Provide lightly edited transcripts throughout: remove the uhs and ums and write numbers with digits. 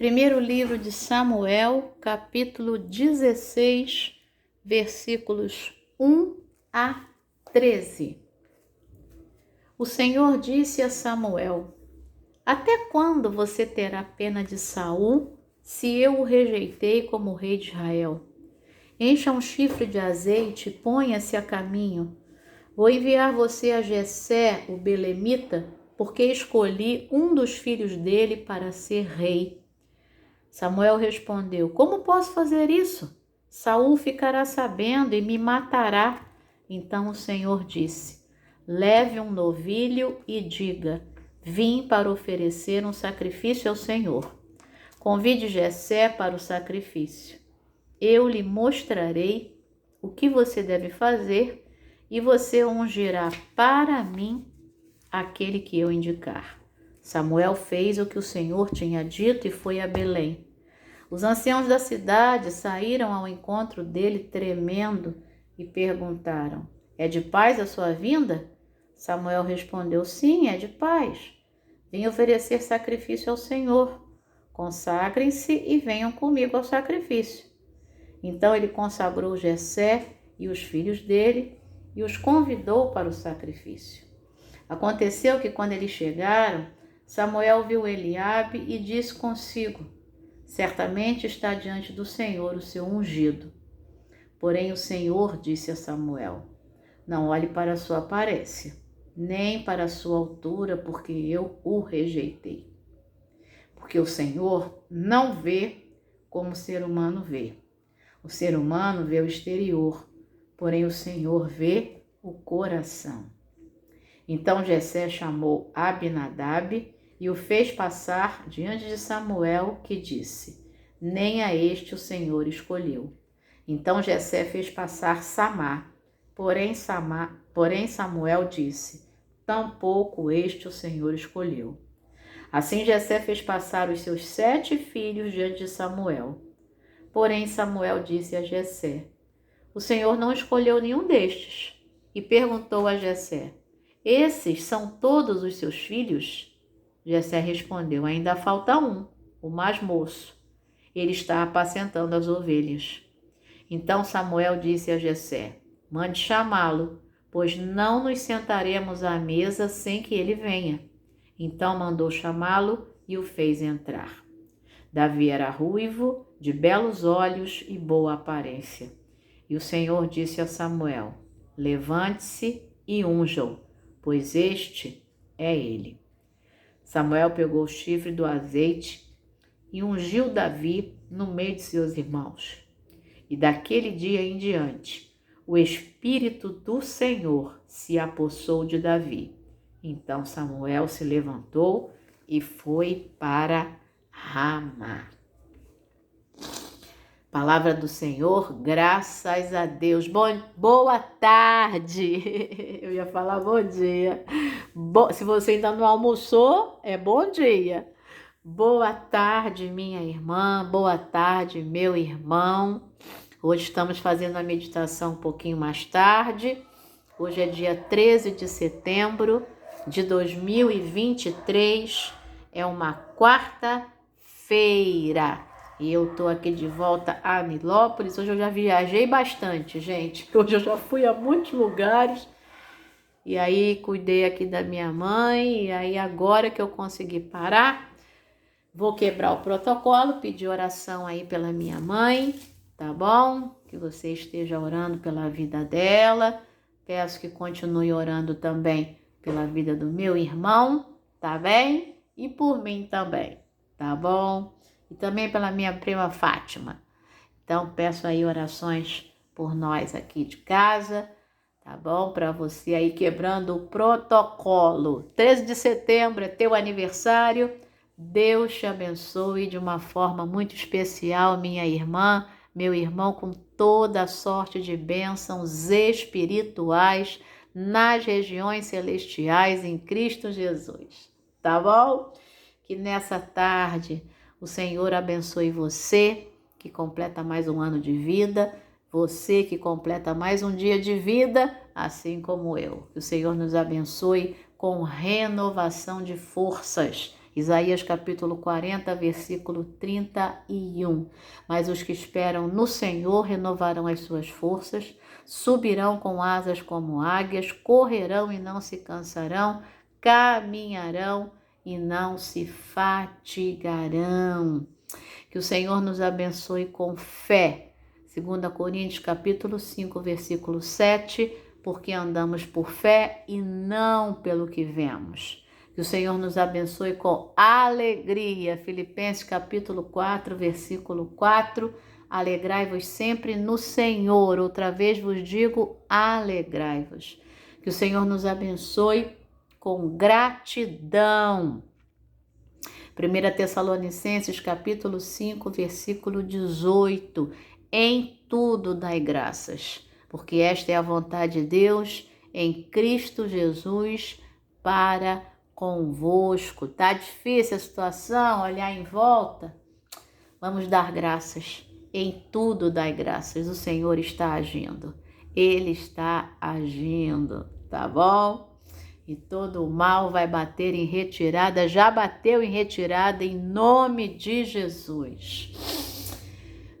Primeiro livro de Samuel, capítulo 16, versículos 1 a 13. O Senhor disse a Samuel: Até quando você terá pena de Saul, se eu o rejeitei como rei de Israel? Encha um chifre de azeite e ponha-se a caminho. Vou enviar você a Jessé, o belemita, porque escolhi um dos filhos dele para ser rei. Samuel respondeu: Como posso fazer isso? Saul ficará sabendo e me matará. Então o Senhor disse: Leve um novilho e diga: Vim para oferecer um sacrifício ao Senhor. Convide Jessé para o sacrifício. Eu lhe mostrarei o que você deve fazer e você ungirá para mim aquele que eu indicar. Samuel fez o que o Senhor tinha dito e foi a Belém. Os anciãos da cidade saíram ao encontro dele tremendo e perguntaram: É de paz a sua vinda? Samuel respondeu: Sim, é de paz. Vim oferecer sacrifício ao Senhor. Consagrem-se e venham comigo ao sacrifício. Então ele consagrou Jessé e os filhos dele e os convidou para o sacrifício. Aconteceu que quando eles chegaram, Samuel viu Eliabe e disse consigo: Certamente está diante do Senhor o seu ungido. Porém o Senhor disse a Samuel: Não olhe para a sua aparência, nem para a sua altura, porque eu o rejeitei. Porque o Senhor não vê como o ser humano vê. O ser humano vê o exterior, porém o Senhor vê o coração. Então Jessé chamou Abinadab e o fez passar diante de Samuel, que disse: Nem a este o Senhor escolheu. Então Jessé fez passar Samá, porém Samuel disse: Tampouco este o Senhor escolheu. Assim Jessé fez passar os seus 7 filhos diante de Samuel. Porém Samuel disse a Jessé: O Senhor não escolheu nenhum destes. E perguntou a Jessé: Esses são todos os seus filhos? Jessé respondeu: Ainda falta um, o mais moço. Ele está apacentando as ovelhas. Então Samuel disse a Jessé: Mande chamá-lo, pois não nos sentaremos à mesa sem que ele venha. Então mandou chamá-lo e o fez entrar. Davi era ruivo, de belos olhos e boa aparência. E o Senhor disse a Samuel: Levante-se e unja-o, pois este é ele. Samuel pegou o chifre do azeite e ungiu Davi no meio de seus irmãos. E daquele dia em diante, o Espírito do Senhor se apossou de Davi. Então Samuel se levantou e foi para Ramá. Palavra do Senhor, graças a Deus. Boa tarde. Eu ia falar bom dia. Se você ainda não almoçou, é bom dia. Boa tarde, minha irmã. Boa tarde, meu irmão. Hoje estamos fazendo a meditação um pouquinho mais tarde. Hoje é dia 13 de setembro de 2023. É uma quarta-feira. E eu tô aqui de volta a Nilópolis. Hoje eu já viajei bastante, gente. Hoje eu já fui a muitos lugares. E aí cuidei aqui da minha mãe. E aí agora que eu consegui parar, vou quebrar o protocolo, pedir oração aí pela minha mãe, tá bom? Que você esteja orando pela vida dela. Peço que continue orando também pela vida do meu irmão, tá bem? E por mim também, tá bom? E também pela minha prima Fátima. Então, peço aí orações por nós aqui de casa, tá bom? Para você aí quebrando o protocolo. 13 de setembro é teu aniversário. Deus te abençoe de uma forma muito especial, minha irmã, meu irmão, com toda a sorte de bênçãos espirituais nas regiões celestiais em Cristo Jesus, tá bom? Que nessa tarde o Senhor abençoe você, que completa mais um ano de vida, você que completa mais um dia de vida, assim como eu. Que o Senhor nos abençoe com renovação de forças Isaías capítulo 40, versículo 31. Mas os que esperam no Senhor renovarão as suas forças, subirão com asas como águias, correrão e não se cansarão, caminharão e não se fatigarão. Que o Senhor nos abençoe com fé. 2 Coríntios capítulo 5, versículo 7, porque andamos por fé e não pelo que vemos. Que o Senhor nos abençoe com alegria. Filipenses capítulo 4, versículo 4. Alegrai-vos sempre no Senhor. Outra vez vos digo, alegrai-vos. Que o Senhor nos abençoe com gratidão. 1 Tessalonicenses capítulo 5, versículo 18. Em tudo dai graças, porque esta é a vontade de Deus em Cristo Jesus para convosco. Tá difícil a situação, olhar em volta? Vamos dar graças. Em tudo dai graças. O Senhor está agindo. Ele está agindo, tá bom? E todo o mal vai bater em retirada, já bateu em retirada em nome de Jesus.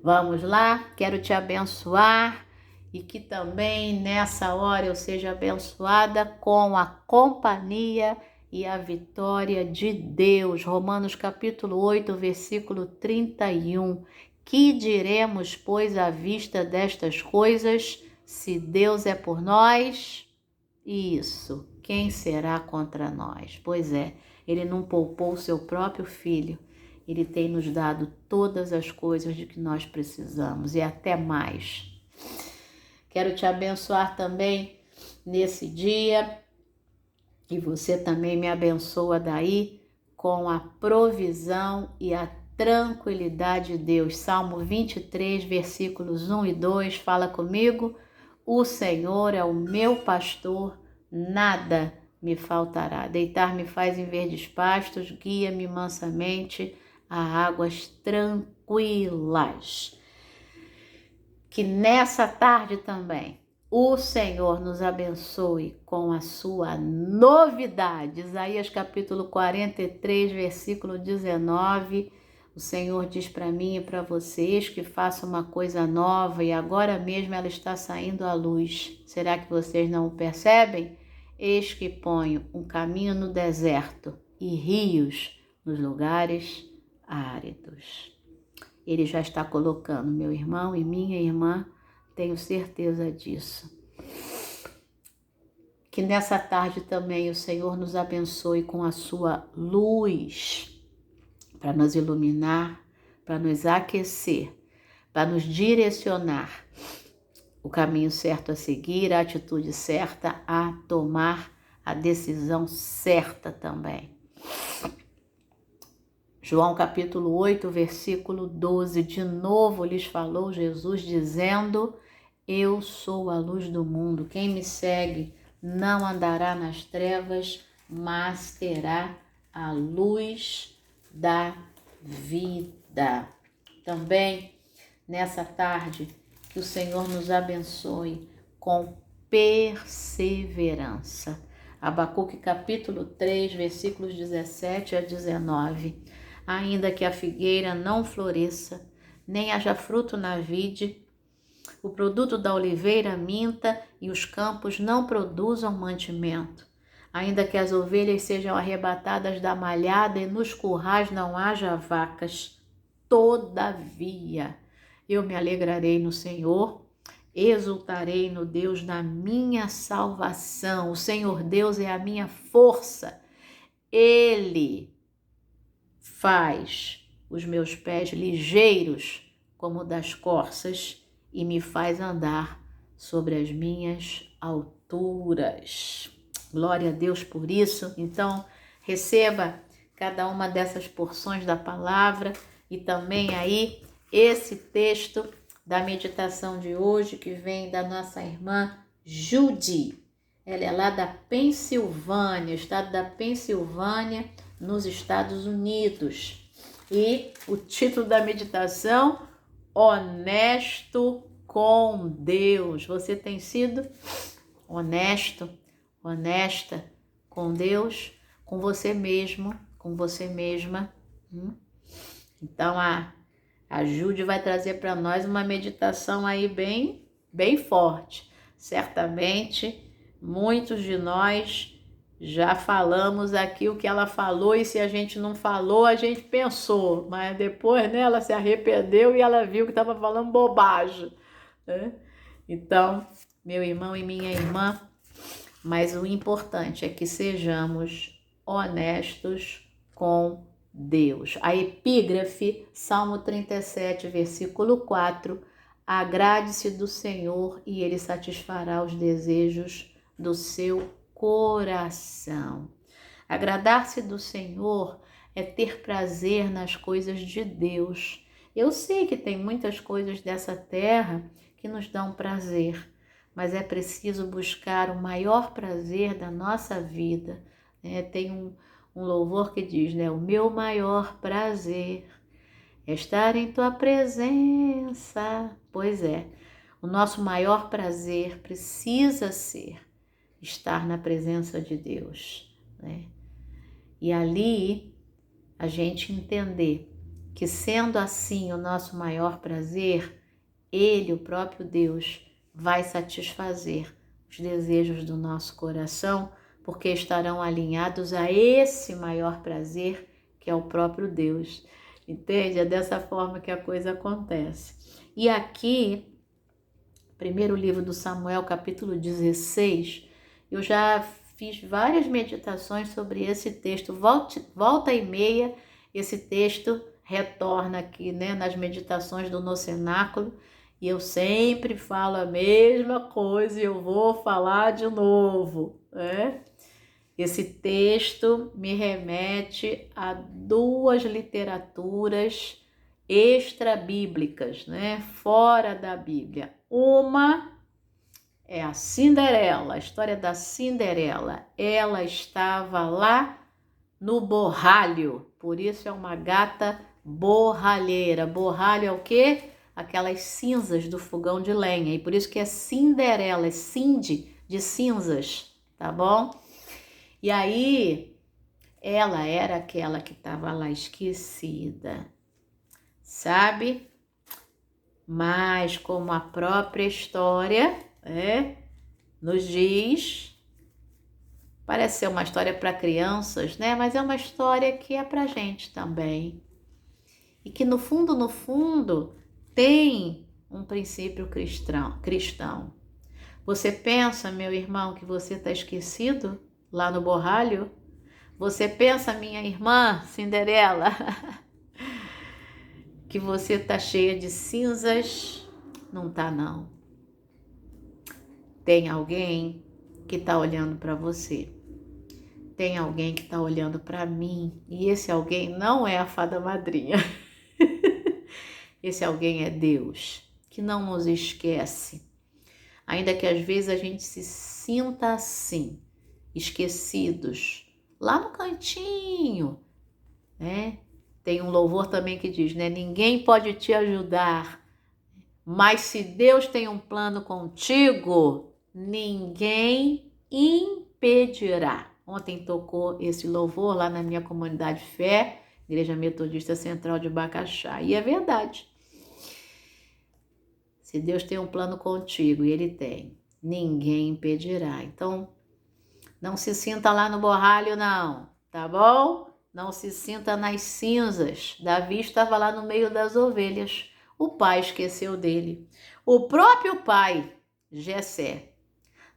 Vamos lá, quero te abençoar e que também nessa hora eu seja abençoada com a companhia e a vitória de Deus. Romanos capítulo 8, versículo 31. Que diremos, pois, à vista destas coisas? Se Deus é por nós, isso, quem será contra nós? Pois é, Ele não poupou o seu próprio Filho. Ele tem nos dado todas as coisas de que nós precisamos e até mais. Quero te abençoar também nesse dia e você também me abençoa daí com a provisão e a tranquilidade de Deus. Salmo 23, versículos 1 e 2, fala comigo. O Senhor é o meu pastor, nada me faltará. Deitar-me faz em verdes pastos, guia-me mansamente a águas tranquilas. Que nessa tarde também o Senhor nos abençoe com a sua novidade. Isaías capítulo 43, versículo 19. O Senhor diz para mim e para vocês que faça uma coisa nova e agora mesmo ela está saindo à luz. Será que vocês não o percebem? Eis que ponho um caminho no deserto e rios nos lugares áridos. Ele já está colocando, meu irmão e minha irmã, tenho certeza disso. Que nessa tarde também o Senhor nos abençoe com a sua luz, para nos iluminar, para nos aquecer, para nos direcionar o caminho certo a seguir, a atitude certa a tomar, a decisão certa também. João capítulo 8, versículo 12, de novo lhes falou Jesus dizendo, eu sou a luz do mundo, quem me segue não andará nas trevas, mas terá a luz da vida. Também nessa tarde, que o Senhor nos abençoe com perseverança. Abacuque capítulo 3, versículos 17 a 19. Ainda que a figueira não floresça, nem haja fruto na vide, o produto da oliveira minta e os campos não produzam mantimento. Ainda que as ovelhas sejam arrebatadas da malhada e nos currais não haja vacas, todavia eu me alegrarei no Senhor, exultarei no Deus da minha salvação. O Senhor Deus é a minha força. Ele faz os meus pés ligeiros como das corças e me faz andar sobre as minhas alturas. Glória a Deus por isso. Então, receba cada uma dessas porções da palavra e também aí esse texto da meditação de hoje que vem da nossa irmã Judy. Ela é lá da Pensilvânia, estado da Pensilvânia, nos Estados Unidos. E o título da meditação, Honesto com Deus. Você tem sido honesto, honesta com Deus, com você mesmo, com você mesma. Então a Júlia vai trazer para nós uma meditação aí bem forte. Certamente muitos de nós já falamos aqui o que ela falou, e se a gente não falou, a gente pensou, mas depois, né, ela se arrependeu e ela viu que estava falando bobagem, né? Então, meu irmão e minha irmã, mas o importante é que sejamos honestos com Deus. A epígrafe, Salmo 37, versículo 4, agrade-se do Senhor e Ele satisfará os desejos do seu coração. Agradar-se do Senhor é ter prazer nas coisas de Deus. Eu sei que tem muitas coisas dessa terra que nos dão prazer, mas é preciso buscar o maior prazer da nossa vida. Tem um louvor que diz, né? O meu maior prazer é estar em tua presença. Pois é, o nosso maior prazer precisa ser estar na presença de Deus, né? E ali a gente entender que, sendo assim o nosso maior prazer, Ele, o próprio Deus, vai satisfazer os desejos do nosso coração, porque estarão alinhados a esse maior prazer que é o próprio Deus. Entende? É dessa forma que a coisa acontece. E aqui, primeiro livro do Samuel, capítulo 16, eu já fiz várias meditações sobre esse texto. Volta e meia, esse texto retorna aqui, né, nas meditações do No Cenáculo, e eu sempre falo a mesma coisa e eu vou falar de novo, né? Esse texto me remete a duas literaturas extra-bíblicas, né? Fora da Bíblia. Uma é a Cinderela, a história da Cinderela. Ela estava lá no borralho, por isso é uma gata borralheira. Borralho é o quê? Aquelas cinzas do fogão de lenha, e por isso que é Cinderela, é Cindy, de cinzas, tá bom? E aí, ela era aquela que estava lá esquecida, sabe? Mas como a própria história, nos diz, parece ser uma história para crianças, né? Mas é uma história que é para gente também. E que no fundo, tem um princípio cristão. Você pensa, meu irmão, que você está esquecido lá no borralho? Você pensa, minha irmã Cinderela, que você está cheia de cinzas? Não tá, não. Tem alguém que está olhando para você. Tem alguém que está olhando para mim. E esse alguém não é a fada madrinha. Esse alguém é Deus, que não nos esquece. Ainda que às vezes a gente se sinta assim, esquecidos, lá no cantinho, né? Tem um louvor também que diz, né? Ninguém pode te ajudar, mas se Deus tem um plano contigo, ninguém impedirá. Ontem tocou esse louvor lá na minha comunidade fé, Igreja Metodista Central de Bacaxá, e é verdade. Se Deus tem um plano contigo, e Ele tem, ninguém impedirá. Então, não se sinta lá no borralho, não, tá bom? Não se sinta nas cinzas. Davi estava lá no meio das ovelhas. O pai esqueceu dele. O próprio pai, Jessé,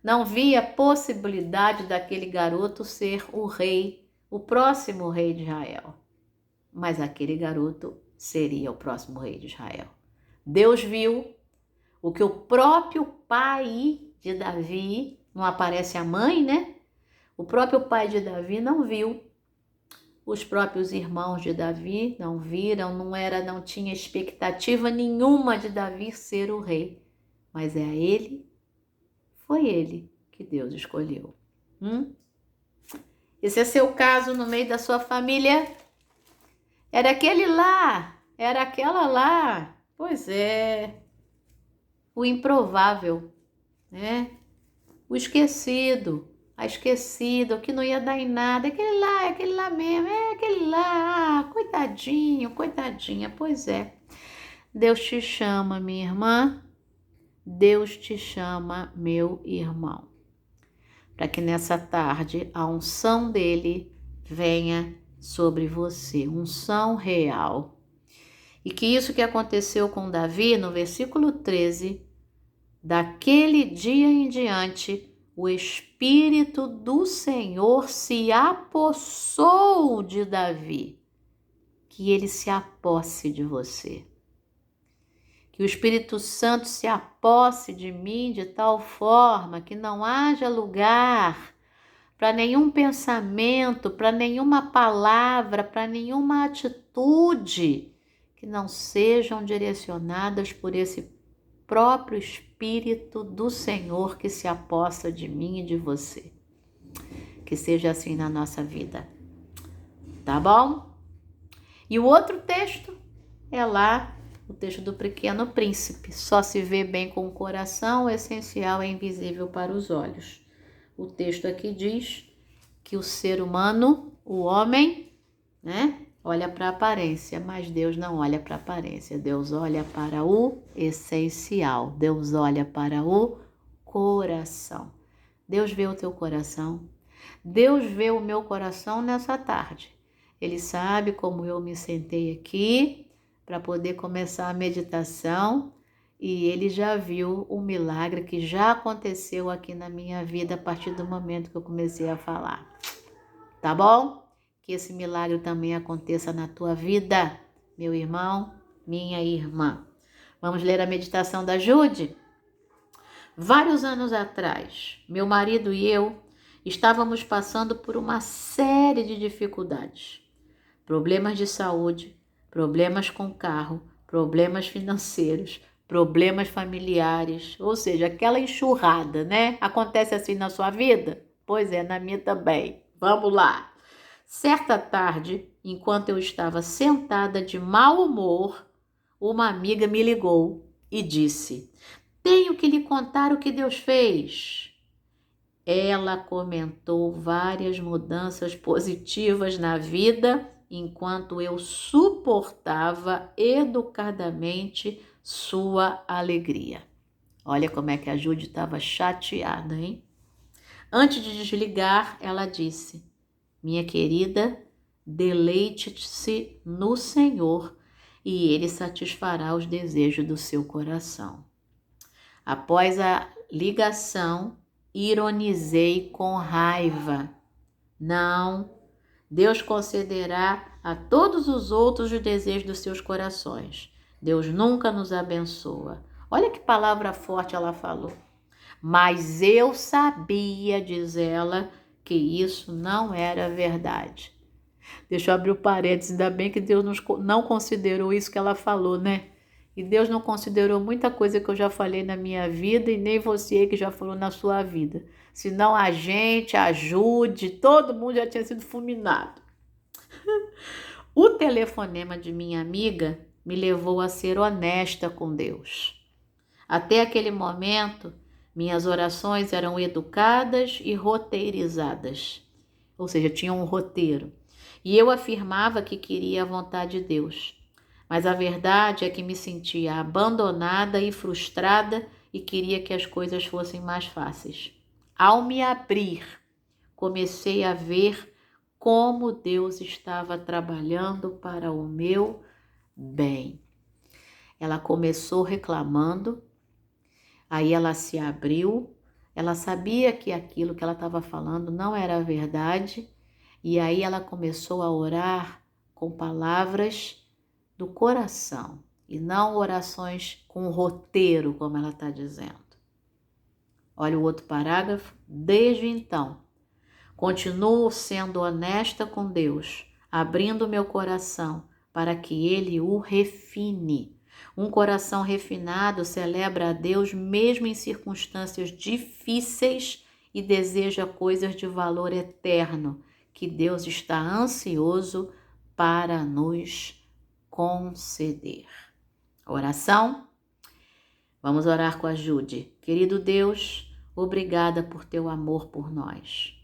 não via possibilidade daquele garoto ser o rei, o próximo rei de Israel. Mas aquele garoto seria o próximo rei de Israel. Deus viu o que o próprio pai de Davi, não aparece a mãe, né? O próprio pai de Davi não viu. Os próprios irmãos de Davi não viram, não tinha expectativa nenhuma de Davi ser o rei. Mas foi ele que Deus escolheu. Esse é seu caso no meio da sua família? Era aquele lá, era aquela lá. Pois é, o improvável, né? O esquecido, a esquecida, o que não ia dar em nada, é aquele lá mesmo, é aquele lá, coitadinho, coitadinha. Pois é, Deus te chama, minha irmã, Deus te chama, meu irmão, para que nessa tarde a unção dele venha sobre você, unção real. E que isso que aconteceu com Davi, no versículo 13, daquele dia em diante, o Espírito do Senhor se apossou de Davi, que ele se aposse de você. Que o Espírito Santo se aposse de mim de tal forma que não haja lugar para nenhum pensamento, para nenhuma palavra, para nenhuma atitude que não sejam direcionadas por esse próprio Espírito do Senhor que se apossa de mim e de você. Que seja assim na nossa vida. Tá bom? E o outro texto é lá, o texto do Pequeno Príncipe. Só se vê bem com o coração, o essencial é invisível para os olhos. O texto aqui diz que o ser humano, o homem, né, olha para a aparência, mas Deus não olha para a aparência. Deus olha para o essencial. Deus olha para o coração. Deus vê o teu coração. Deus vê o meu coração nessa tarde. Ele sabe como eu me sentei aqui para poder começar a meditação e ele já viu o milagre que já aconteceu aqui na minha vida a partir do momento que eu comecei a falar. Tá bom? Que esse milagre também aconteça na tua vida, meu irmão, minha irmã. Vamos ler a meditação da Jude? Vários anos atrás, meu marido e eu estávamos passando por uma série de dificuldades. Problemas de saúde, problemas com carro, problemas financeiros, problemas familiares, ou seja, aquela enxurrada, né? Acontece assim na sua vida? Pois é, na minha também. Vamos lá. Certa tarde, enquanto eu estava sentada de mau humor, uma amiga me ligou e disse: "Tenho que lhe contar o que Deus fez." Ela comentou várias mudanças positivas na vida, enquanto eu suportava educadamente sua alegria. Olha como é que a Jude estava chateada, hein? Antes de desligar, ela disse: "Minha querida, deleite-se no Senhor e Ele satisfará os desejos do seu coração." Após a ligação, ironizei com raiva. Não, Deus concederá a todos os outros os desejos dos seus corações. Deus nunca nos abençoa. Olha que palavra forte ela falou. Mas eu sabia, diz ela, que isso não era verdade. Deixa eu abrir o parênteses, ainda bem que Deus não considerou isso que ela falou, né? E Deus não considerou muita coisa que eu já falei na minha vida e nem você que já falou na sua vida. Senão a gente, a Jude, todo mundo já tinha sido fulminado. O telefonema de minha amiga me levou a ser honesta com Deus. Até aquele momento, minhas orações eram educadas e roteirizadas. Ou seja, tinham um roteiro. E eu afirmava que queria a vontade de Deus. Mas a verdade é que me sentia abandonada e frustrada e queria que as coisas fossem mais fáceis. Ao me abrir, comecei a ver como Deus estava trabalhando para o meu bem. Ela começou reclamando, aí ela se abriu, ela sabia que aquilo que ela estava falando não era verdade, e aí ela começou a orar com palavras do coração e não orações com roteiro, como ela está dizendo. Olha o outro parágrafo. Desde então, continuo sendo honesta com Deus, abrindo meu coração para que Ele o refine. Um coração refinado celebra a Deus mesmo em circunstâncias difíceis e deseja coisas de valor eterno, que Deus está ansioso para nos conceder. Oração? Vamos orar com a Jude. Querido Deus, obrigada por teu amor por nós.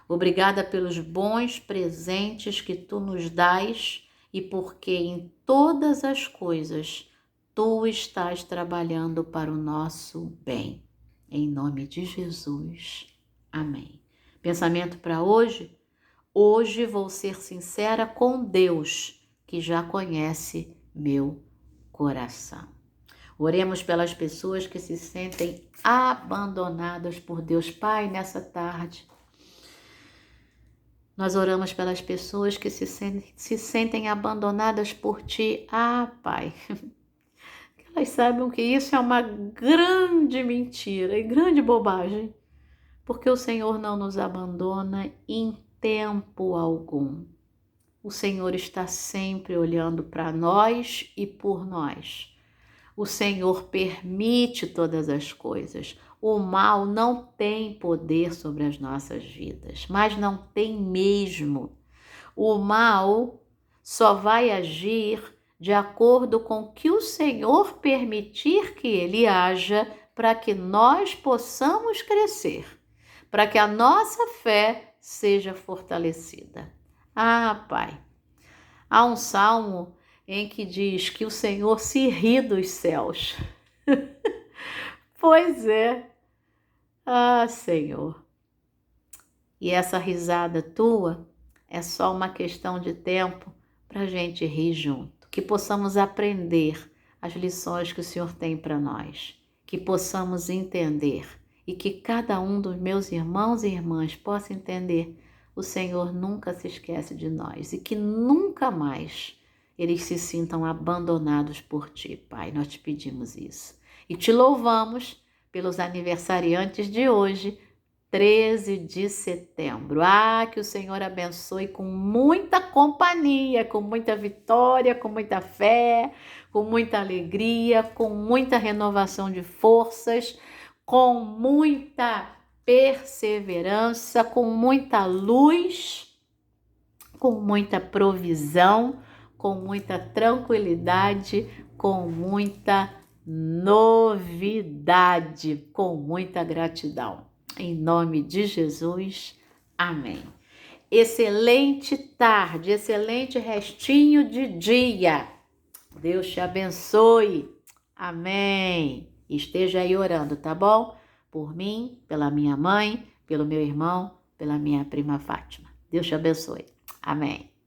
Obrigada pelos bons presentes que tu nos dás e porque em todas as coisas tu estás trabalhando para o nosso bem. Em nome de Jesus. Amém. Pensamento para hoje? Hoje vou ser sincera com Deus, que já conhece meu coração. Oremos pelas pessoas que se sentem abandonadas por Deus. Pai, nessa tarde, nós oramos pelas pessoas que se sentem abandonadas por Ti. Pai, que elas saibam que isso é uma grande mentira e grande bobagem, porque o Senhor não nos abandona em tempo algum. O Senhor está sempre olhando para nós e por nós. O Senhor permite todas as coisas. O mal não tem poder sobre as nossas vidas, mas não tem mesmo. O mal só vai agir de acordo com o que o Senhor permitir que ele haja para que nós possamos crescer, para que a nossa fé seja fortalecida. Pai, há um salmo em que diz que o Senhor se ri dos céus. Pois é. Senhor. E essa risada tua é só uma questão de tempo para a gente rir junto. Que possamos aprender as lições que o Senhor tem para nós. Que possamos entender e que cada um dos meus irmãos e irmãs possa entender. O Senhor nunca se esquece de nós e que nunca mais eles se sintam abandonados por Ti, Pai. Nós te pedimos isso. E te louvamos pelos aniversariantes de hoje, 13 de setembro. Que o Senhor abençoe com muita companhia, com muita vitória, com muita fé, com muita alegria, com muita renovação de forças, com muita perseverança, com muita luz, com muita provisão, com muita tranquilidade, com muita novidade, com muita gratidão. Em nome de Jesus, amém. Excelente tarde, excelente restinho de dia. Deus te abençoe. Amém. Esteja aí orando, tá bom? Por mim, pela minha mãe, pelo meu irmão, pela minha prima Fátima. Deus te abençoe. Amém.